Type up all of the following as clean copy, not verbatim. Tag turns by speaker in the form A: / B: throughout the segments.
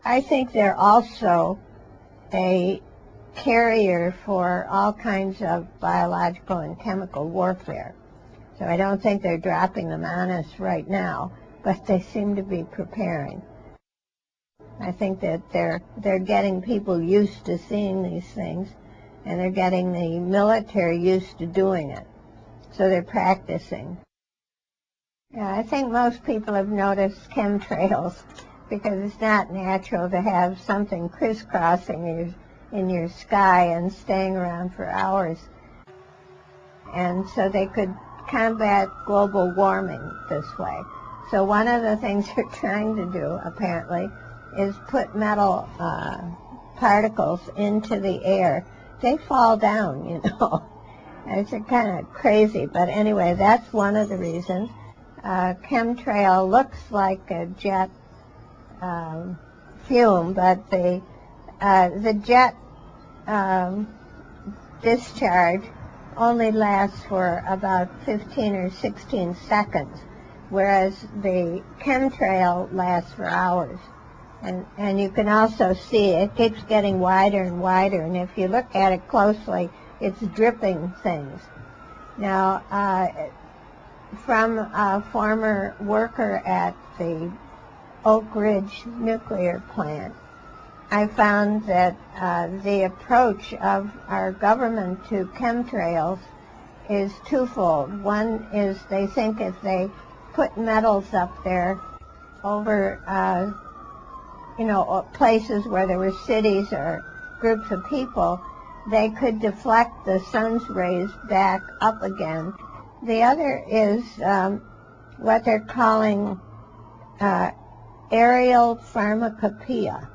A: I think they're also a carrier for all kinds of biological and chemical warfare. So I don't think they're dropping them on us right now, but they seem to be preparing. I think that they're getting people used to seeing these things, and they're getting the military used to doing it. So they're practicing. Yeah, I think most people have noticed chemtrails because it's not natural to have something crisscrossing in your sky and staying around for hours. And so they could combat global warming this way. So one of the things they're trying to do, apparently, is put metal particles into the air. They fall down, you know. It's kind of crazy, but anyway, that's one of the reasons. Chemtrail looks like a jet fume, but the jet discharge only lasts for about 15 or 16 seconds, whereas the chemtrail lasts for hours. And you can also see it keeps getting wider and wider, and if you look at it closely, it's dripping things. Now, from a former worker at the Oak Ridge nuclear plant, I found that the approach of our government to chemtrails is twofold. One is they think if they put metals up there over places where there were cities or groups of people, they could deflect the sun's rays back up again. The other is what they're calling aerial pharmacopoeia.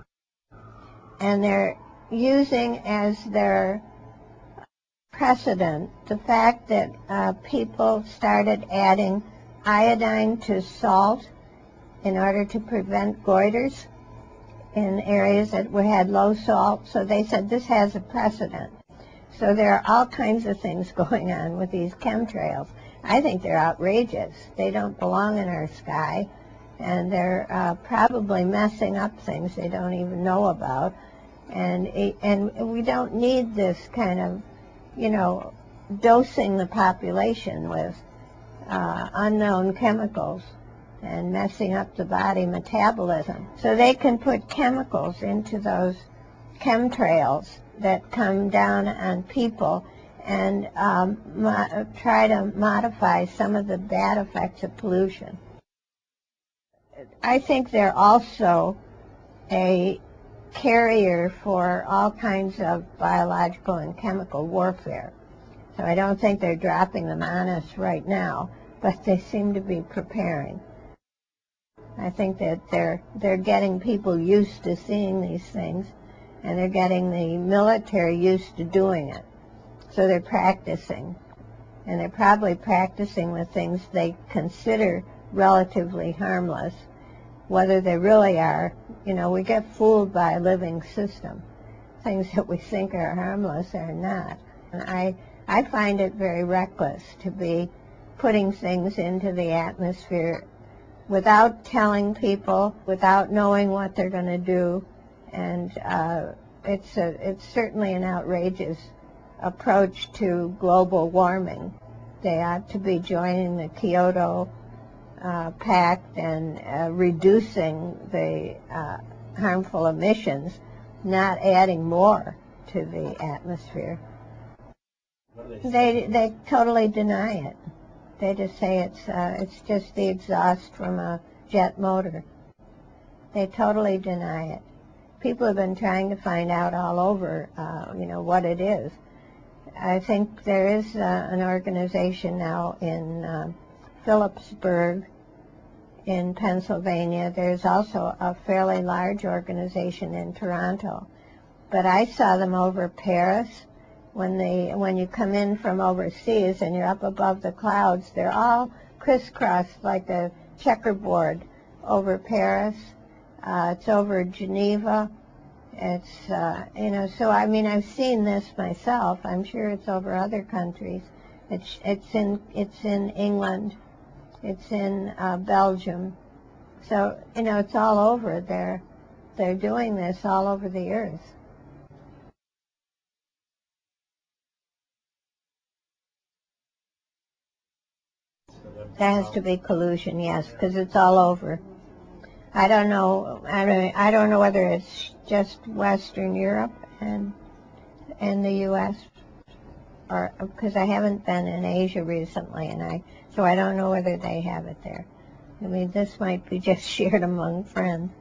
A: And they're using as their precedent the fact that people started adding iodine to salt in order to prevent goiters in areas that had low salt. So they said this has a precedent. So there are all kinds of things going on with these chemtrails. I think they're outrageous. They don't belong in our sky, and they're probably messing up things they don't even know about. And we don't need this kind of, dosing the population with unknown chemicals and messing up the body metabolism. So they can put chemicals into those chemtrails that come down on people and try to modify some of the bad effects of pollution. I think they're also a carrier for all kinds of biological and chemical warfare. So I don't think they're dropping them on us right now, but they seem to be preparing. I think that they're getting people used to seeing these things, and they're getting the military used to doing it. So they're practicing, and they're probably practicing with things they consider relatively harmless. Whether they really are, we get fooled by a living system. Things that we think are harmless are not. And I find it very reckless to be putting things into the atmosphere without telling people, without knowing what they're going to do. And it's certainly an outrageous approach to global warming. They ought to be joining the Kyoto Pact and reducing the harmful emissions, not adding more to the atmosphere. They totally deny it. They just say it's just the exhaust from a jet motor. They totally deny it. People have been trying to find out all over, what it is. I think there is an organization now in Phillipsburg in Pennsylvania. There's also a fairly large organization in Toronto. But I saw them over Paris. When you come in from overseas and you're up above the clouds, they're all crisscrossed like a checkerboard over Paris. It's over Geneva. It's, so I mean, I've seen this myself. I'm sure it's over other countries. It's in England. It's in Belgium. So, it's all over. they're doing this all over the earth. That has to be collusion, yes, because it's all over. I don't know. I don't know whether it's just Western Europe and the U.S. or because I haven't been in Asia recently, so I don't know whether they have it there. I mean, this might be just shared among friends.